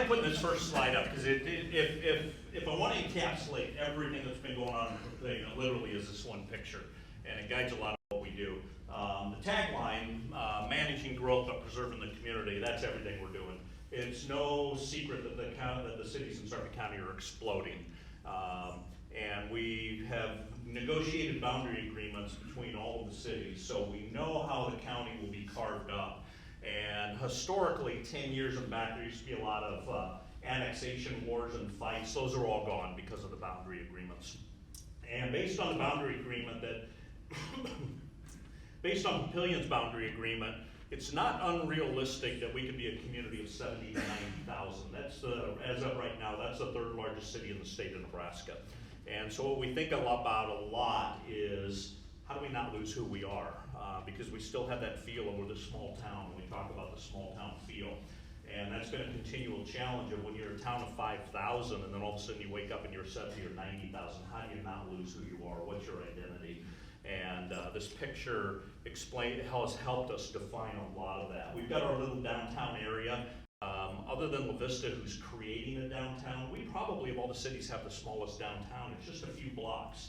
like putting this first slide up because if I want to encapsulate everything that's been going on in Papillion, it literally is this one picture, and it guides a lot of what we do. The tagline, managing growth but preserving the community, that's everything we're doing. It's no secret that the cities in Sarpy County are exploding. And we have negotiated boundary agreements between all of the cities, so we know how the county will be carved up. And historically, 10 years back, there used to be a lot of annexation wars and fights. Those are all gone because of the boundary agreements. And based on the boundary agreement based on Papillion's boundary agreement, it's not unrealistic that we could be a community of 70 to 90,000. That's as of right now, that's the third largest city in the state of Nebraska. And so what we think about a lot is, how do we not lose who we are? Because we still have that feel of we're the small town, when we talk about the small town feel. And that's been a continual challenge of when you're a town of 5,000 and then all of a sudden you wake up and you're 70 or 90,000, how do you not lose who you are? What's your identity? And this picture has helped us define a lot of that. We've got our little downtown area. Other than La Vista, who's creating a downtown, we probably, of all the cities, have the smallest downtown. It's just a few blocks,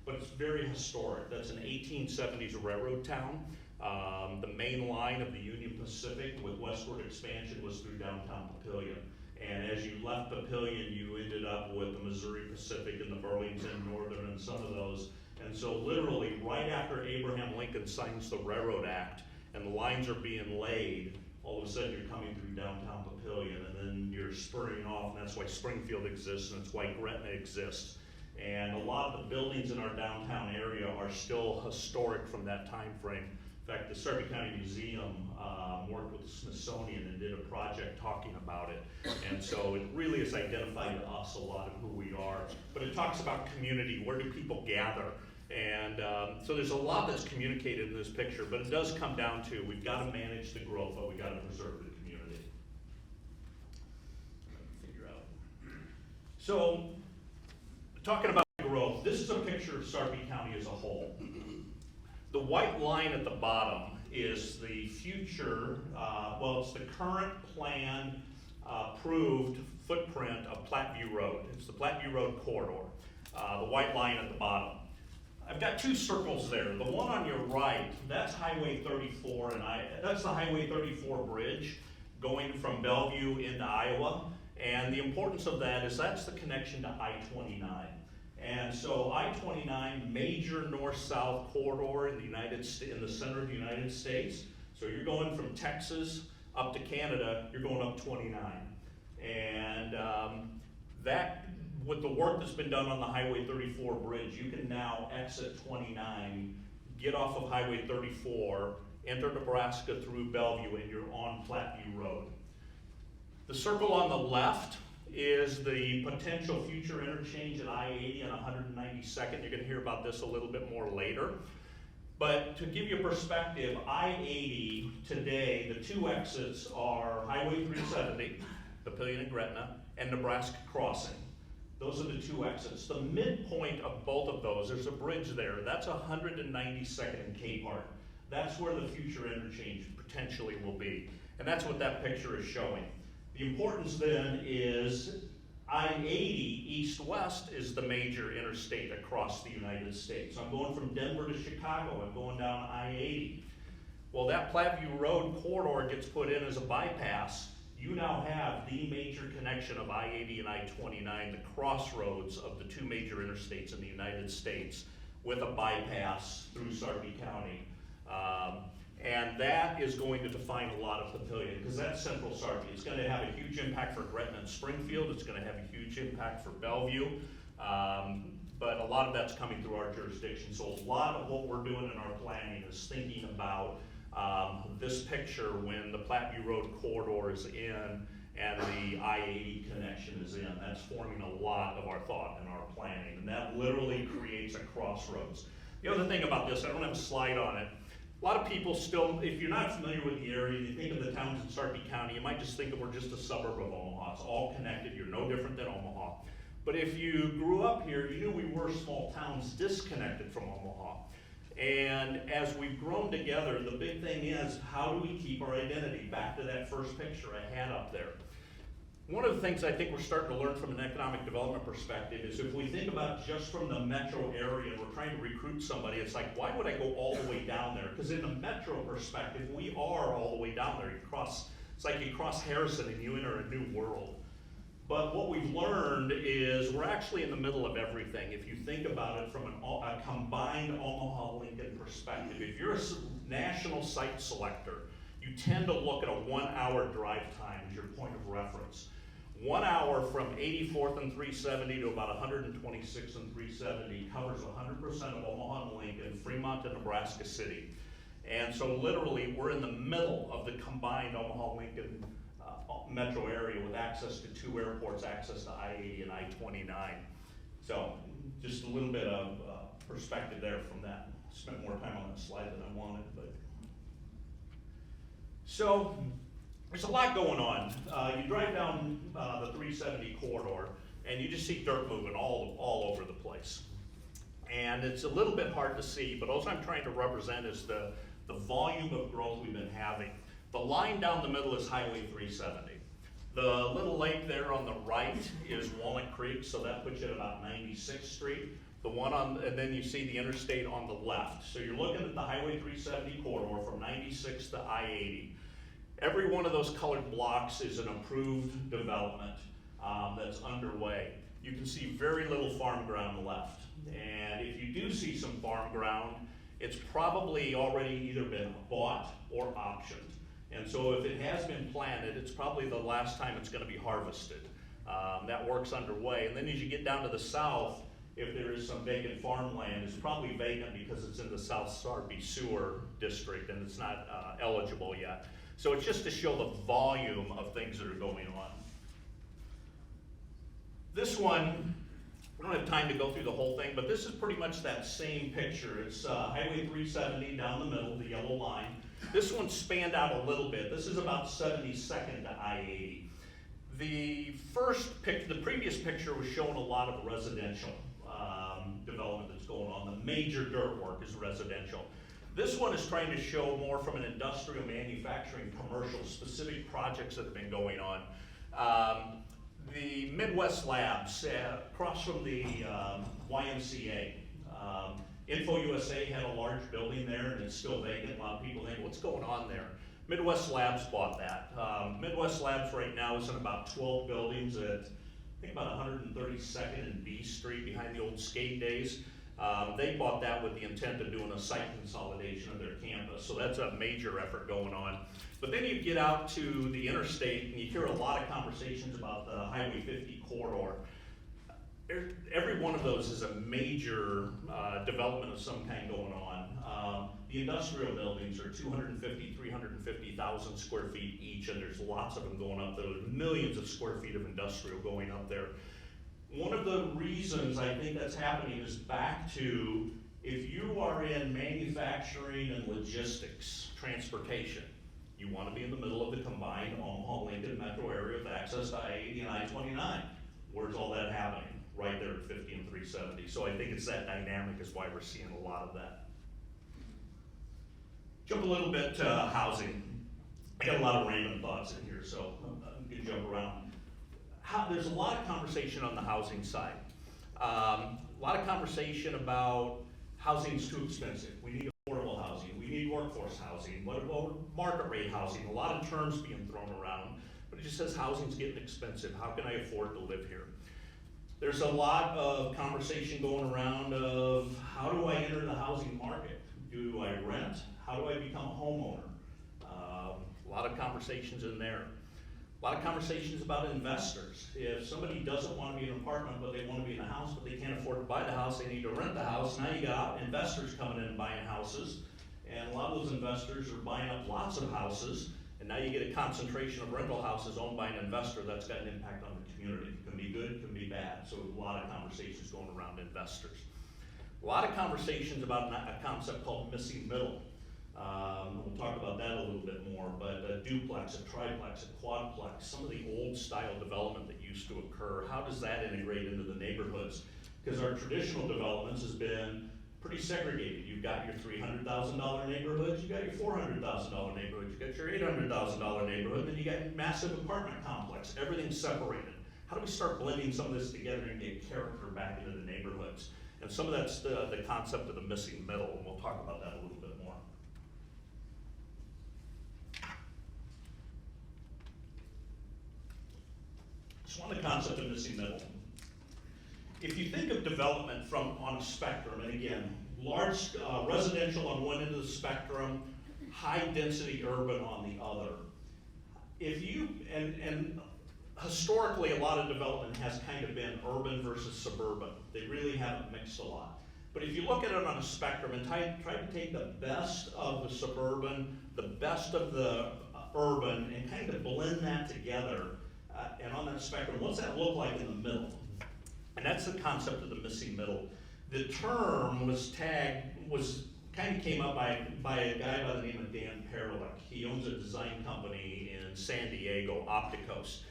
but it's very historic. That's an 1870s railroad town. The main line of the Union Pacific with westward expansion was through downtown Papillion. And as you left Papillion, you ended up with the Missouri Pacific and the Burlington Northern and some of those. And so literally right after Abraham Lincoln signs the Railroad Act and the lines are being laid, all of a sudden you're coming through downtown Papillion and then you're spurring off, and that's why Springfield exists and that's why Gretna exists. And a lot of the buildings in our downtown area are still historic from that time frame. In fact, the Sarpy County Museum worked with the Smithsonian and did a project talking about it. And so it really has identified to us a lot of who we are. But it talks about community, where do people gather? And so there's a lot that's communicated in this picture, but it does come down to we've got to manage the growth, but we've got to preserve the community. Figure out. So, talking about growth, this is a picture of Sarpy County as a whole. The white line at the bottom is the future, it's the current plan approved footprint of Platteview Road. It's the Platteview Road corridor, the white line at the bottom. I've got two circles there. The one on your right, that's Highway 34, and that's the Highway 34 bridge going from Bellevue into Iowa. And the importance of that is that's the connection to I-29. And so I-29, major north-south corridor in the center of the United States. So you're going from Texas up to Canada, you're going up 29. And that, with the work that's been done on the Highway 34 bridge, you can now exit 29, get off of Highway 34, enter Nebraska through Bellevue, and you're on Platteview Road. The circle on the left is the potential future interchange at I-80 and 192nd. You're going to hear about this a little bit more later. But to give you perspective, I-80 today, the two exits are Highway 370, Papillion and Gretna, and Nebraska Crossing. Those are the two exits. The midpoint of both of those, there's a bridge there. That's 192nd and Capehart. That's where the future interchange potentially will be. And that's what that picture is showing. The importance then is I-80 east-west is the major interstate across the United States. I'm going from Denver to Chicago, I'm going down I-80. Well, that Platteview Road corridor gets put in as a bypass. You now have the major connection of I-80 and I-29, the crossroads of the two major interstates in the United States, with a bypass through Sarpy County. And that is going to define a lot of Papillion, because that's central Sarpy. It's going to have a huge impact for Gretna and Springfield. It's going to have a huge impact for Bellevue. But a lot of that's coming through our jurisdiction. So a lot of what we're doing in our planning is thinking about this picture when the Platteview Road corridor is in and the I-80 connection is in. That's forming a lot of our thought and our planning. And that literally creates a crossroads. The other thing about this, I don't have a slide on it. A lot of people still, if you're not familiar with the area, you think of the towns in Sarpy County, you might just think of we're just a suburb of Omaha. It's all connected. You're no different than Omaha. But if you grew up here, you knew we were small towns disconnected from Omaha. And as we've grown together, the big thing is, how do we keep our identity? Back to that first picture I had up there. One of the things I think we're starting to learn from an economic development perspective is if we think about just from the metro area and we're trying to recruit somebody, it's like, why would I go all the way down there? Because in the metro perspective, we are all the way down there. It's like you cross Harrison and you enter a new world. But what we've learned is we're actually in the middle of everything. If you think about it from a combined Omaha-Lincoln perspective, if you're a national site selector, you tend to look at a 1 hour drive time as your point of reference. 1 hour from 84th and 370 to about 126th and 370 covers 100% of Omaha and Lincoln, Fremont and Nebraska City. And so literally we're in the middle of the combined Omaha-Lincoln metro area with access to 2 airports, access to I-80 and I-29. So just a little bit of perspective there from that. Spent more time on that slide than I wanted, but. So there's a lot going on. You drive down the 370 corridor and you just see dirt moving all over the place. And it's a little bit hard to see, but all I'm trying to represent is the volume of growth we've been having. The line down the middle is Highway 370. The little lake there on the right is Walnut Creek, so that puts you at about 96th Street. And then you see the interstate on the left. So you're looking at the Highway 370 corridor from 96 to I-80. Every one of those colored blocks is an approved development that's underway. You can see very little farm ground left. And if you do see some farm ground, it's probably already either been bought or optioned. And so if it has been planted, it's probably the last time it's going to be harvested. That work's underway. And then as you get down to the south, if there is some vacant farmland, it's probably vacant because it's in the South Sarpy sewer district and it's not eligible yet. So it's just to show the volume of things that are going on. This one, I don't have time to go through the whole thing, but this is pretty much that same picture. It's Highway 370 down the middle, the yellow line. This one spanned out a little bit. This is about 72nd to I-80. The previous picture was showing a lot of residential development that's going on. The major dirt work is residential. This one is trying to show more from an industrial, manufacturing, commercial, specific projects that have been going on. The Midwest Labs, across from the YMCA. Info USA had a large building there and it's still vacant. A lot of people think, what's going on there? Midwest Labs bought that. Midwest Labs right now is in about 12 buildings at, I think about 132nd and B Street behind the old skate days. They bought that with the intent of doing a site consolidation of their campus. So that's a major effort going on. But then you get out to the interstate and you hear a lot of conversations about the Highway 50 corridor. Every one of those is a major development of some kind going on. The industrial buildings are 250, 350,000 square feet each, and there's lots of them going up there. There's millions of square feet of industrial going up there. One of the reasons I think that's happening is back to, if you are in manufacturing and logistics, transportation, you want to be in the middle of the combined Omaha-Lincoln metro area with access to I-80 and I-29. Where's all that happening? Right there at 50 and 370. So I think it's that dynamic is why we're seeing a lot of that. Jump a little bit to housing. I got a lot of random thoughts in here, so I'm gonna jump around. There's a lot of conversation on the housing side. A lot of conversation about housing's too expensive. We need affordable housing. We need workforce housing. What about market rate housing? A lot of terms being thrown around, but it just says housing's getting expensive. How can I afford to live here? There's a lot of conversation going around of how do I enter the housing market? Do I rent? How do I become a homeowner? A lot of conversations in there. A lot of conversations about investors. If somebody doesn't want to be in an apartment, but they want to be in a house, but they can't afford to buy the house, they need to rent the house. Now you got investors coming in and buying houses, and a lot of those investors are buying up lots of houses, and now you get a concentration of rental houses owned by an investor. That's got an impact on the community. It can be good, it can be bad. So a lot of conversations going around investors. A lot of conversations about a concept called missing middle. We'll talk about that a little bit more, but a duplex, a triplex, a quadplex, some of the old style development that used to occur, how does that integrate into the neighborhoods? Because our traditional developments has been pretty segregated. You've got your $300,000 neighborhoods, you got your $400,000 neighborhoods, you got your $800,000 neighborhood, and then you got your massive apartment complex. Everything's separated. How do we start blending some of this together and get character back into the neighborhoods? And some of that's the concept of the missing middle, and we'll talk about that a little bit more. So on the concept of missing middle, if you think of development on a spectrum, and again, large residential on one end of the spectrum, high density urban on the other. If you, and historically a lot of development has kind of been urban versus suburban. They really haven't mixed a lot. But if you look at it on a spectrum and try to take the best of the suburban, the best of the urban, and kind of blend that together, and on that spectrum, what's that look like in the middle? And that's the concept of the missing middle. The term was kind of came up by a guy by the name of Dan Perlick. He owns a design company in San Diego, Opticos.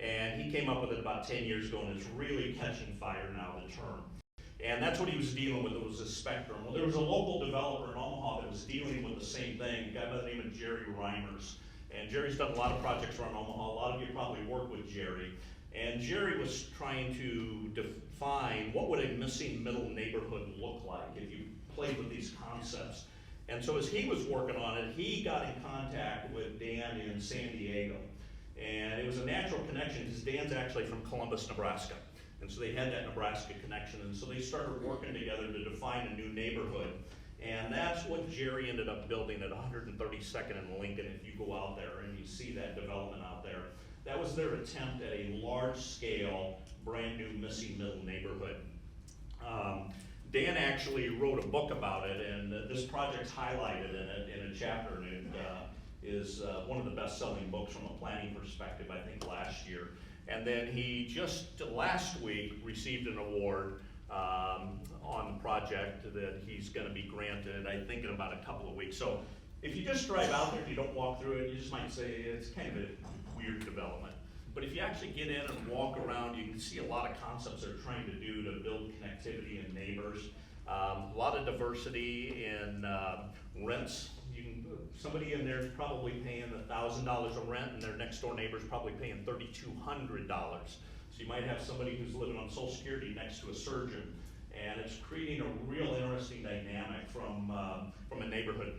And he came up with it about 10 years ago, and it's really catching fire now, the term. And that's what he was dealing with, it was a spectrum. Well, there was a local developer in Omaha that was dealing with the same thing, a guy by the name of Jerry Reimers. And Jerry's done a lot of projects around Omaha. A lot of you probably work with Jerry. And Jerry was trying to define what would a missing middle neighborhood look like if you played with these concepts. And so as he was working on it, he got in contact with Dan in San Diego. And it was a natural connection because Dan's actually from Columbus, Nebraska. And so they had that Nebraska connection. And so they started working together to define a new neighborhood. And that's what Jerry ended up building at 132nd and Lincoln. If you go out there and you see that development out there, that was their attempt at a large-scale, brand-new missing middle neighborhood. Dan actually wrote a book about it, and this project's highlighted in it in a chapter, and it is one of the best-selling books from a planning perspective, I think, last year. And then he just last week received an award on the project that he's going to be granted, I think, in about a couple of weeks. So if you just drive out there and you don't walk through it, you just might say it's kind of a weird development. But if you actually get in and walk around, you can see a lot of concepts they're trying to do to build connectivity and neighbors. A lot of diversity in rents. Somebody in there is probably paying $1,000 of rent, and their next door neighbor is probably paying $3,200. So you might have somebody who's living on Social Security next to a surgeon, and it's creating a real interesting dynamic from a neighborhood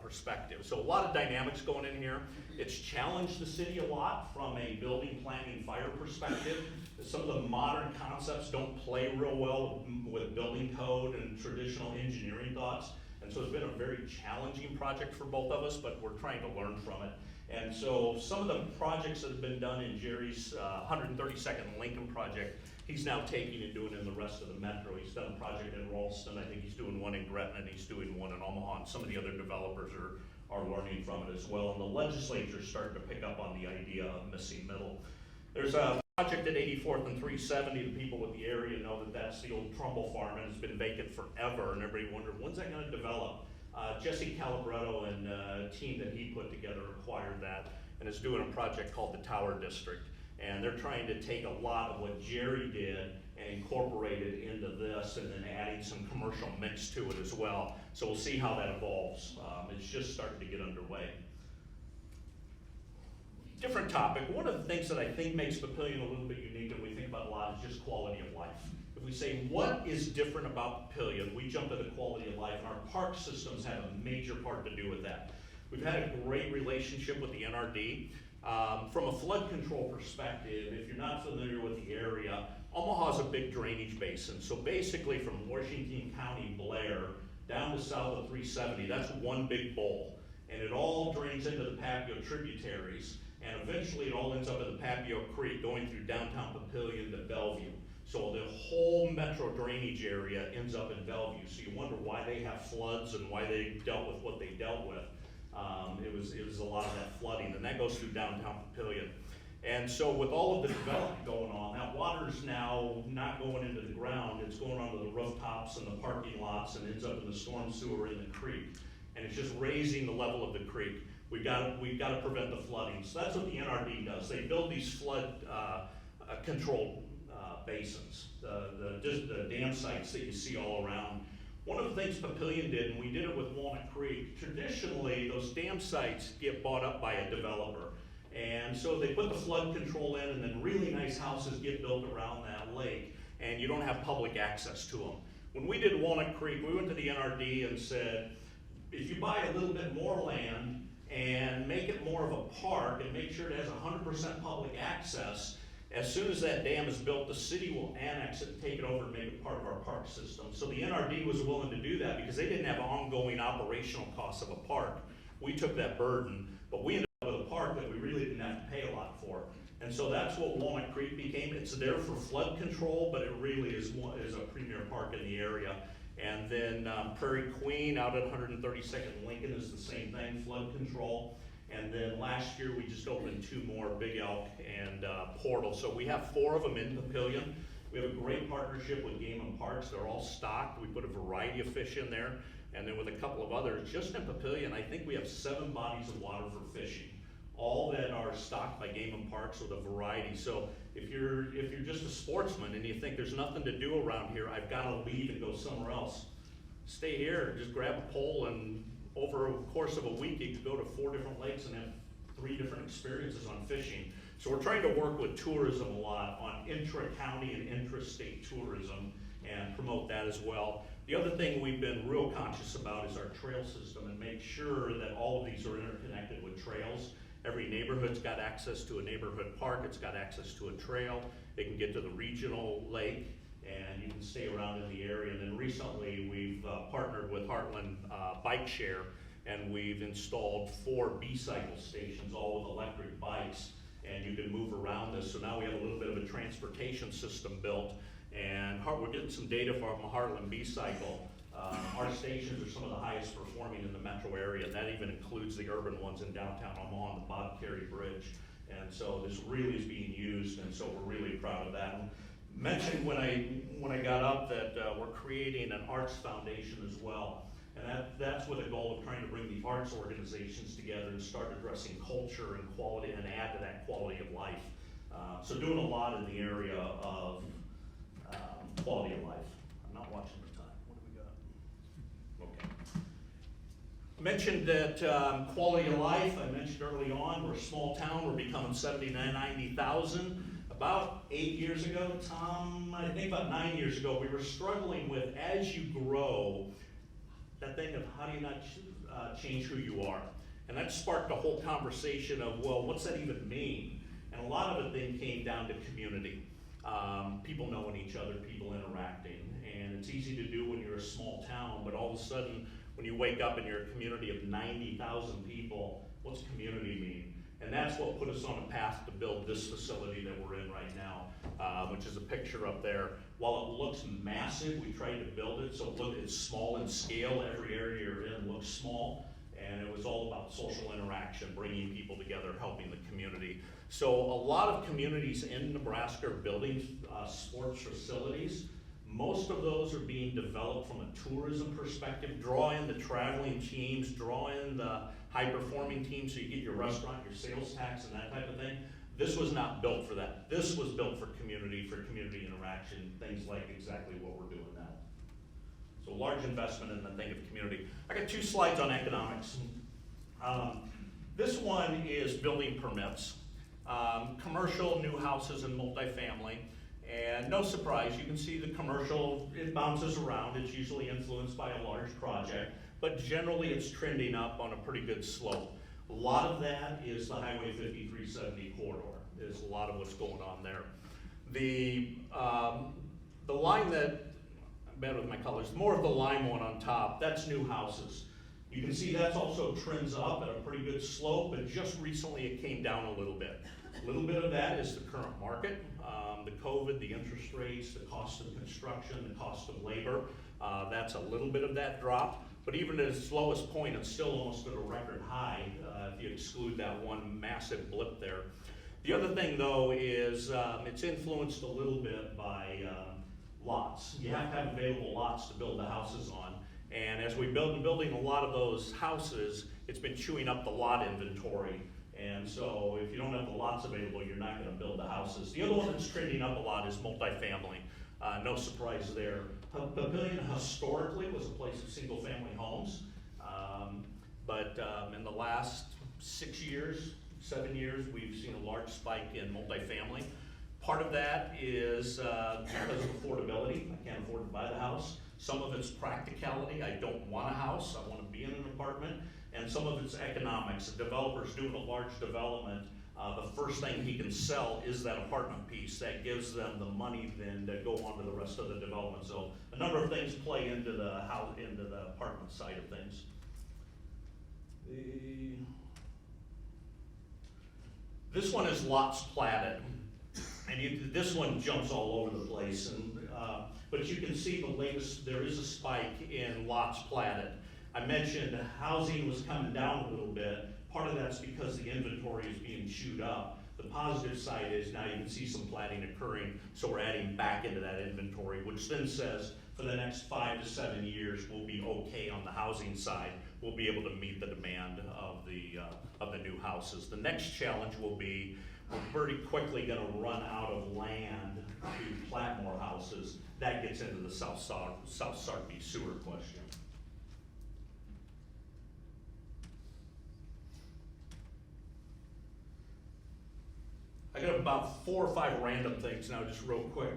perspective. So a lot of dynamics going in here. It's challenged the city a lot from a building, planning, fire perspective. Some of the modern concepts don't play real well with building code and traditional engineering thoughts. And so it's been a very challenging project for both of us, but we're trying to learn from it. And so some of the projects that have been done in Jerry's 132nd Lincoln project, he's now taking and doing in the rest of the metro. He's done a project in Ralston, I think he's doing one in Gretna, and he's doing one in Omaha, and some of the other developers are learning from it as well. And the legislature's starting to pick up on the idea of missing middle. There's a project at 84th and 370. The people with the area know that that's the old Trumbull farm, and it's been vacant forever, and everybody wondered, when's that gonna develop? Jesse Calabretto and a team that he put together acquired that, and is doing a project called the Tower District. And they're trying to take a lot of what Jerry did and incorporate it into this, and then adding some commercial mix to it as well. So we'll see how that evolves. It's just starting to get underway. Different topic. One of the things that I think makes Papillion a little bit unique and we think about a lot is just quality of life. If we say, what is different about Papillion, we jump to the quality of life, and our park systems have a major part to do with that. We've had a great relationship with the NRD. From a flood control perspective, if you're not familiar with the area, Omaha's a big drainage basin. So basically from Washington County, Blair, down to south of 370, that's one big bowl. And it all drains into the Papio tributaries, and eventually it all ends up in the Papio Creek going through downtown Papillion to Bellevue. So the whole metro drainage area ends up in Bellevue. So you wonder why they have floods and why they dealt with what they dealt with. It was a lot of that flooding, and that goes through downtown Papillion. And so with all of the development going on, that water's now not going into the ground, it's going onto the rooftops and the parking lots and ends up in the storm sewer in the creek. And it's just raising the level of the creek. We've got to prevent the flooding. So that's what the NRD does. They build these flood control basins, the dam sites that you see all around. One of the things Papillion did, and we did it with Walnut Creek, traditionally those dam sites get bought up by a developer. And so they put the flood control in, and then really nice houses get built around that lake, and you don't have public access to them. When we did Walnut Creek, we went to the NRD and said, if you buy a little bit more land and make it more of a park and make sure it has 100% public access, as soon as that dam is built, the city will annex it and take it over and make it part of our park system. So the NRD was willing to do that because they didn't have ongoing operational costs of a park. We took that burden, but we ended up with a park that we really didn't have to pay a lot for. And so that's what Walnut Creek became. It's there for flood control, but it really is a premier park in the area. And then Prairie Queen out at 132nd Lincoln is the same thing, flood control. And then last year we just opened 2 more, Big Elk and Portal. So we have 4 of them in Papillion. We have a great partnership with Game and Parks. They're all stocked. We put a variety of fish in there. And then with a couple of others, just in Papillion, I think we have 7 bodies of water for fishing. All that are stocked by Game and Parks with a variety. So if you're just a sportsman and you think there's nothing to do around here, I've got to leave and go somewhere else, stay here, just grab a pole, and over a course of a week you can go to 4 different lakes and have 3 different experiences on fishing. So we're trying to work with tourism a lot on intra-county and intrastate tourism and promote that as well. The other thing we've been real conscious about is our trail system and make sure that all of these are interconnected with trails. Every neighborhood's got access to a neighborhood park, it's got access to a trail, they can get to the regional lake, and you can stay around in the area. And then recently we've partnered with Heartland Bike Share, and we've installed 4 B-cycle stations, all with electric bikes, and you can move around this. So now we have a little bit of a transportation system built, and we're getting some data from Heartland B-cycle. Our stations are some of the highest performing in the metro area, and that even includes the urban ones in downtown Omaha on the Bob Carey Bridge. And so this really is being used, and so we're really proud of that. And mentioned when I got up that we're creating an arts foundation as well. And that's with a goal of trying to bring the arts organizations together and start addressing culture and quality and add to that quality of life. So doing a lot in the area of quality of life. I'm not watching the time. What do we got? Okay. I mentioned that quality of life, I mentioned early on, we're a small town, we're becoming 79, 90,000. About 8 years ago, Tom, I think about 9 years ago, we were struggling with, as you grow, that thing of how do you not change who you are? And that sparked a whole conversation of, well, what's that even mean? And a lot of it then came down to community. People knowing each other, people interacting. And it's easy to do when you're a small town, but all of a sudden, when you wake up and you're a community of 90,000 people, what's community mean? And that's what put us on a path to build this facility that we're in right now, which is a picture up there. While it looks massive, we tried to build it so it's small in scale. Every area you're in looks small, and it was all about social interaction, bringing people together, helping the community. So a lot of communities in Nebraska are building sports facilities. Most of those are being developed from a tourism perspective. Draw in the traveling teams, draw in the high-performing teams so you get your restaurant, your sales tax, and that type of thing. This was not built for that. This was built for community interaction, things like exactly what we're doing now. So large investment in the thing of community. I got 2 slides on economics. This one is building permits. Commercial, new houses, and multifamily. And no surprise, you can see the commercial, it bounces around. It's usually influenced by a large project, but generally it's trending up on a pretty good slope. A lot of that is the Highway 5370 corridor. There's a lot of what's going on there. The line that, bad with my colors, more of the lime one on top, that's new houses. You can see that's also trends up at a pretty good slope, but just recently it came down a little bit. A little bit of that is the current market, the COVID, the interest rates, the cost of construction, the cost of labor. That's a little bit of that drop, but even at its lowest point, it's still almost at a record high if you exclude that one massive blip there. The other thing though is it's influenced a little bit by lots. You have to have available lots to build the houses on. And as we've been building a lot of those houses, it's been chewing up the lot inventory. And so if you don't have the lots available, you're not going to build the houses. The other one that's trending up a lot is multifamily. No surprise there. Papillion historically was a place of single-family homes, but in the last 6 years, 7 years, we've seen a large spike in multifamily. Part of that is because of affordability. I can't afford to buy the house. Some of it's practicality. I don't want a house. I want to be in an apartment. And some of it's economics. A developer's doing a large development. The first thing he can sell is that apartment piece. That gives them the money then to go on to the rest of the development. So a number of things play into the house, into the apartment side of things. This one is lots platted. And this one jumps all over the place, but you can see the latest, there is a spike in lots platted. I mentioned housing was coming down a little bit. Part of that's because the inventory is being chewed up. The positive side is now you can see some platting occurring, so we're adding back into that inventory, which then says for the next 5 to 7 years, we'll be okay on the housing side. We'll be able to meet the demand of the new houses. The next challenge will be we're pretty quickly going to run out of land to plat more houses. That gets into the South Sarpy sewer question. I got about 4 or 5 random things now, just real quick.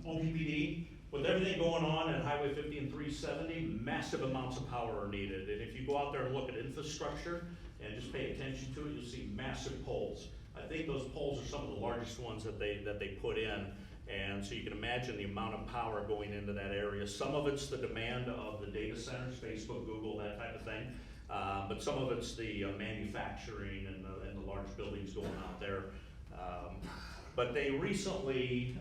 OPPD, with everything going on at Highway 50 and 370, massive amounts of power are needed. And if you go out there and look at infrastructure and just pay attention to it, you'll see massive poles. I think those poles are some of the largest ones that they put in, and so you can imagine the amount of power going into that area. Some of it's the demand of the data centers, Facebook, Google, that type of thing, but some of it's the manufacturing and the large buildings going out there. But they recently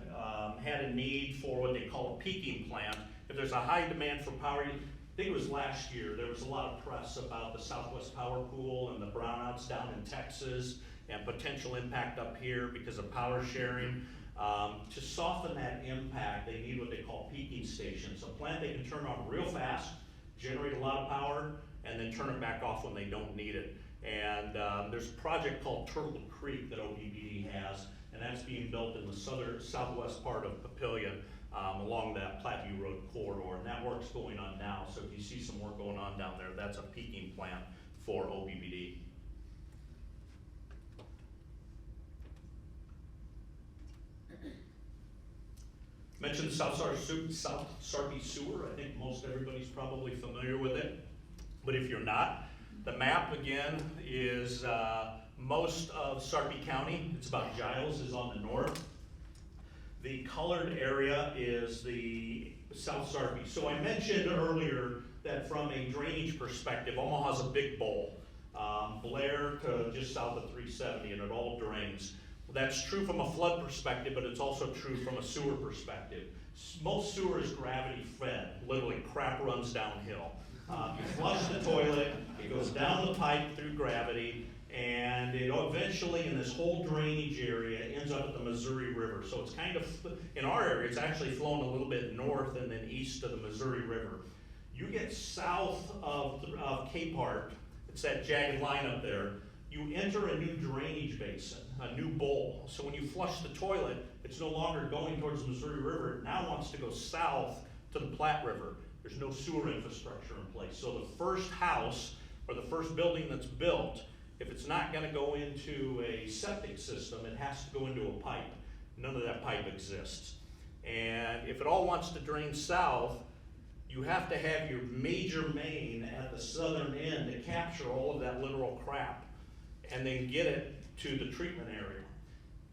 had a need for what they call a peaking plant. If there's a high demand for power, I think it was last year, there was a lot of press about the Southwest Power Pool and the brownouts down in Texas and potential impact up here because of power sharing. To soften that impact, they need what they call peaking stations. A plant they can turn on real fast, generate a lot of power, and then turn it back off when they don't need it. And there's a project called Turtle Creek that OPPD has, and that's being built in the southwest part of Papillion along that Platteview Road corridor, and that work's going on now. So if you see some work going on down there, that's a peaking plant for OPPD. Mentioned South Sarpy Sewer. I think most everybody's probably familiar with it. But if you're not, the map again is most of Sarpy County. It's about Giles is on the north. The colored area is the South Sarpy. So I mentioned earlier that from a drainage perspective, Omaha's a big bowl. Blair to just south of 370, and it all drains. That's true from a flood perspective, but it's also true from a sewer perspective. Most sewer is gravity fed. Literally, crap runs downhill. You flush the toilet, it goes down the pipe through gravity, and it eventually, in this whole drainage area, ends up at the Missouri River. So it's kind of, in our area, it's actually flowing a little bit north and then east of the Missouri River. You get south of Capehart, it's that jagged line up there, you enter a new drainage basin, a new bowl. So when you flush the toilet, it's no longer going towards the Missouri River. It now wants to go south to the Platte River. There's no sewer infrastructure in place. So the first house or the first building that's built, if it's not going to go into a septic system, it has to go into a pipe. None of that pipe exists. And if it all wants to drain south, you have to have your major main at the southern end to capture all of that literal crap and then get it to the treatment area.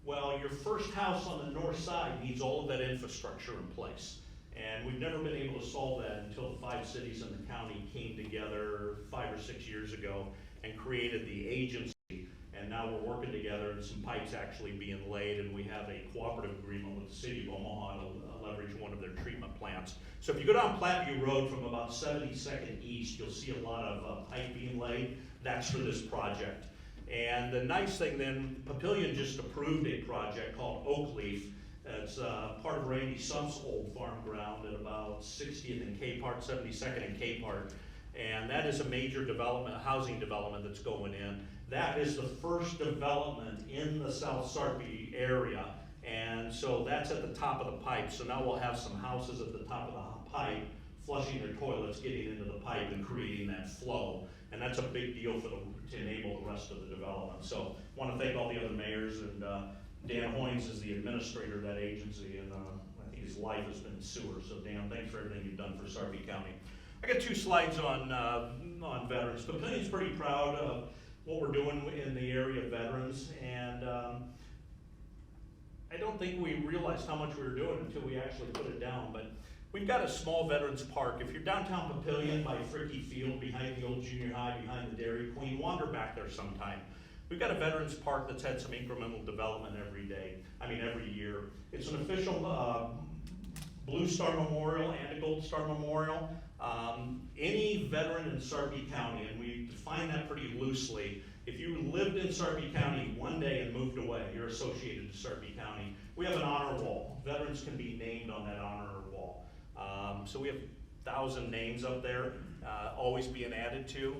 Well, your first house on the north side needs all of that infrastructure in place. And we've never been able to solve that until the 5 cities in the county came together 5 or 6 years ago and created the agency. And now we're working together, and some pipes actually being laid, and we have a cooperative agreement with the city of Omaha to leverage one of their treatment plants. So if you go down Platteview Road from about 72nd East, you'll see a lot of pipe being laid. That's for this project. And the nice thing then, Papillion just approved a project called Oakleaf. It's part of Randy Sump's old farm ground at about 60th and Capehart, 72nd and Capehart. And that is a major development, housing development that's going in. That is the first development in the South Sarpy area, And so that's at the top of the pipe. So now we'll have some houses at the top of the pipe flushing their toilets, getting into the pipe and creating that flow. And that's a big deal for to enable the rest of the development. So I want to thank all the other mayors, and Dan Hoynes is the administrator of that agency, and I think his life has been sewer. So Dan, thanks for everything you've done for Sarpy County. I got 2 slides on veterans. Papillion's pretty proud of what we're doing in the area of veterans, and I don't think we realized how much we were doing until we actually put it down. But we've got a small veterans park. If you're downtown Papillion by Fricky Field, behind the old junior high, behind the Dairy Queen, wander back there sometime. We've got a veterans park that's had some incremental development every year. It's an official Blue Star Memorial and a Gold Star Memorial. Any veteran in Sarpy County, and we define that pretty loosely, if you lived in Sarpy County one day and moved away, you're associated to Sarpy County. We have an honor wall. Veterans can be named on that honor wall. So we have 1,000 names up there, always being added to.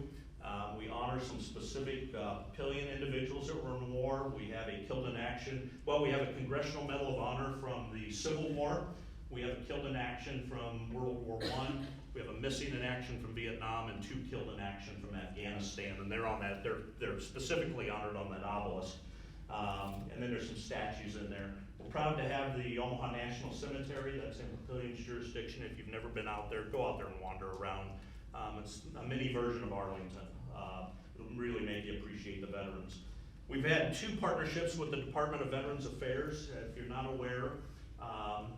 We honor some specific Papillion individuals that were in war. We have a killed in action. Well, we have a Congressional Medal of Honor from the Civil War. We have a killed in action from World War I. We have a missing in action from Vietnam and 2 killed in action from Afghanistan, and they're on that. They're specifically honored on that obelisk. And then there's some statues in there. We're proud to have the Omaha National Cemetery. That's in Papillion's jurisdiction. If you've never been out there, go out there and wander around. It's a mini version of Arlington. It'll really make you appreciate the veterans. We've had 2 partnerships with the Department of Veterans Affairs. If you're not aware,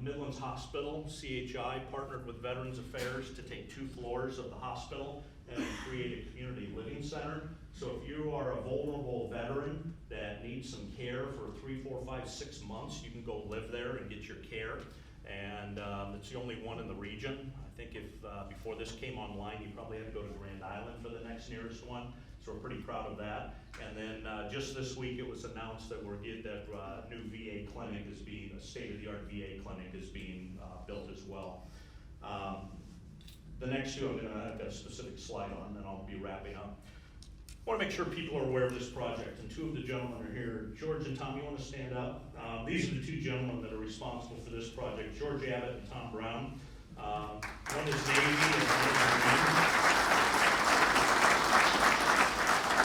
Midlands Hospital, CHI, partnered with Veterans Affairs to take 2 floors of the hospital and create a community living center. So if you are a vulnerable veteran that needs some care for 3, 4, 5, 6 months, you can go live there and get your care. And it's the only one in the region. I think if before this came online, you probably had to go to Grand Island for the next nearest one. So we're pretty proud of that. And then just this week, it was announced that that new VA clinic is being, a state-of-the-art VA clinic is being built as well. The next 2 I've got a specific slide on, and then I'll be wrapping up. I want to make sure people are aware of this project, and 2 of the gentlemen are here. George and Tom, you want to stand up? These are the 2 gentlemen that are responsible for this project, George Abbott and Tom Brown. One is Navy and one is Marine.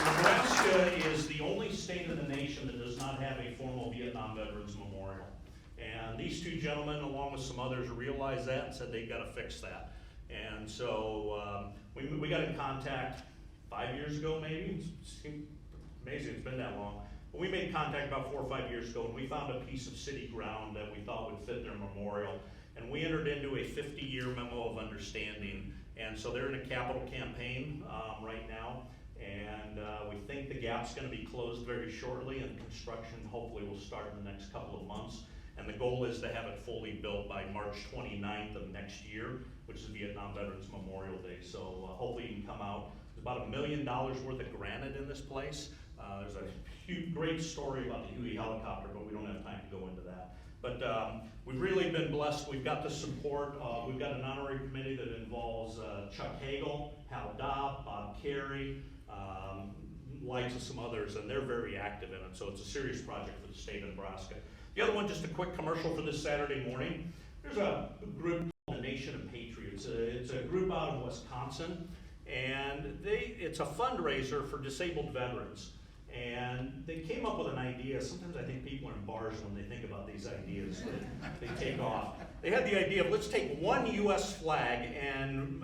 Nebraska is the only state in the nation that does not have a formal Vietnam Veterans Memorial. And these 2 gentlemen, along with some others, realized that and said they've got to fix that. And so we got in contact 5 years ago, maybe. It's amazing it's been that long. But we made contact about 4 or 5 years ago, and we found a piece of city ground that we thought would fit their memorial. And we entered into a 50-year memo of understanding. And so they're in a capital campaign right now. And we think the gap's going to be closed very shortly, and construction hopefully will start in the next couple of months. And the goal is to have it fully built by March 29th of next year, which is Vietnam Veterans Memorial Day. So hopefully you can come out. There's about $1 million worth of granite in this place. There's a great story about the Huey helicopter, but we don't have time to go into that. But we've really been blessed. We've got the support. We've got an honorary committee that involves Chuck Hagel, Hal Dobb, Bob Carey, likes of some others, and they're very active in it. So it's a serious project for the state of Nebraska. The other one, just a quick commercial for this Saturday morning. There's a group called the Nation of Patriots. It's a group out of Wisconsin, and it's a fundraiser for disabled veterans. And they came up with an idea. Sometimes I think people are in bars when they think about these ideas. They take off. They had the idea of, let's take one U.S. flag and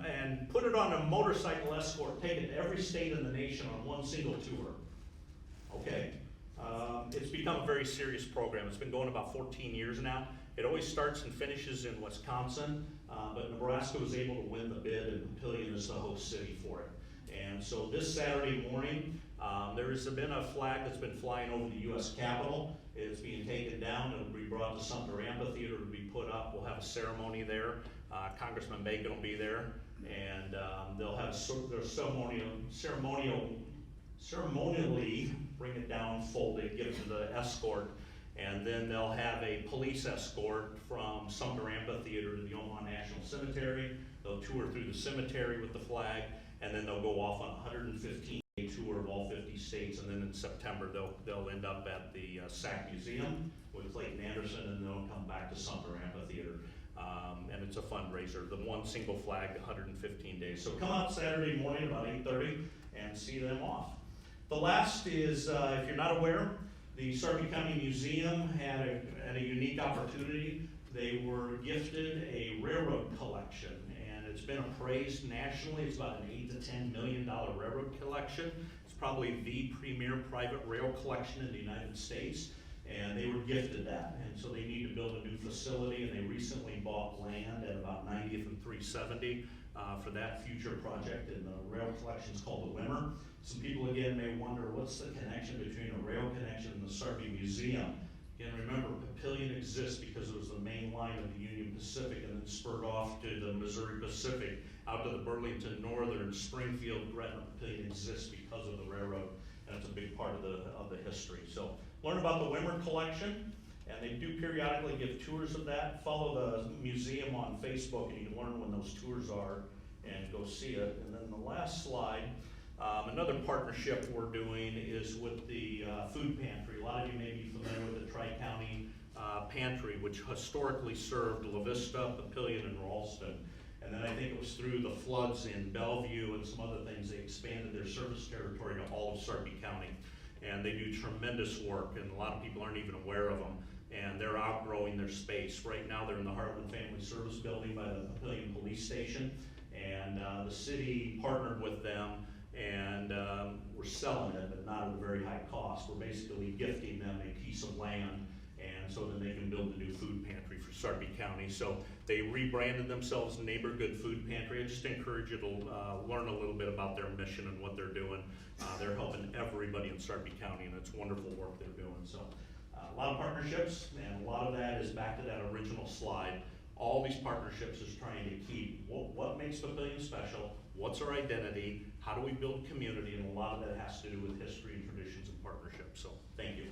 put it on a motorcycle escort, take it to every state in the nation on one single tour. Okay. It's become a very serious program. It's been going about 14 years now. It always starts and finishes in Wisconsin, but Nebraska was able to win the bid, and Papillion is the host city for it. And so this Saturday morning, there has been a flag that's been flying over the U.S. Capitol. It's being taken down. It'll be brought to Sumter Amphitheater to be put up. We'll have a ceremony there. Congressman Bacon will be there, and they'll have ceremonially bring it down, fold it, give it to the escort, and then they'll have a police escort from Sumter Amphitheater to the Omaha National Cemetery. They'll tour through the cemetery with the flag, and then they'll go off on 115 tour of all 50 states, and then in September they'll end up at the SAC Museum with Clayton Anderson, and they'll come back to Sumter Amphitheater. And it's a fundraiser, the one single flag, 115 days. So come out Saturday morning about 8:30 and see them off. The last is, if you're not aware, the Sarpy County Museum had a unique opportunity. They were gifted a railroad collection, and it's been appraised nationally. It's about an $8 to $10 million railroad collection. It's probably the premier private rail collection in the United States, and they were gifted that. And so they need to build a new facility, and they recently bought land at about 90th and 370 for that future project, and the rail collection is called the Wimmer. Some people again may wonder, what's the connection between a rail connection and the Sarpy Museum? Again, remember, Papillion exists because it was the main line of the Union Pacific and then spurred off to the Missouri Pacific, out to the Burlington Northern, Springfield, Gretna. Papillion exists because of the railroad, and it's a big part of the history. So learn about the Wimmer collection, and they do periodically give tours of that. Follow the museum on Facebook, and you can learn when those tours are and go see it. And then the last slide, another partnership we're doing is with the food pantry. A lot of you may be familiar with the Tri-County Pantry, which historically served La Vista, Papillion, and Ralston. And then I think it was through the floods in Bellevue and some other things, they expanded their service territory to all of Sarpy County. And they do tremendous work, and a lot of people aren't even aware of them. And they're outgrowing their space. Right now they're in the Heartland Family Service Building by the Papillion Police Station. And the city partnered with them, and we're selling it, but not at a very high cost. We're basically gifting them a piece of land, and so that they can build a new food pantry for Sarpy County. So they rebranded themselves Neighborhood Food Pantry. I just encourage you to learn a little bit about their mission and what they're doing. They're helping everybody in Sarpy County, and it's wonderful work they're doing. So a lot of partnerships, and a lot of that is back to that original slide. All these partnerships is trying to keep what makes Papillion special, what's our identity, how do we build community, and a lot of that has to do with history and traditions and partnerships. So thank you.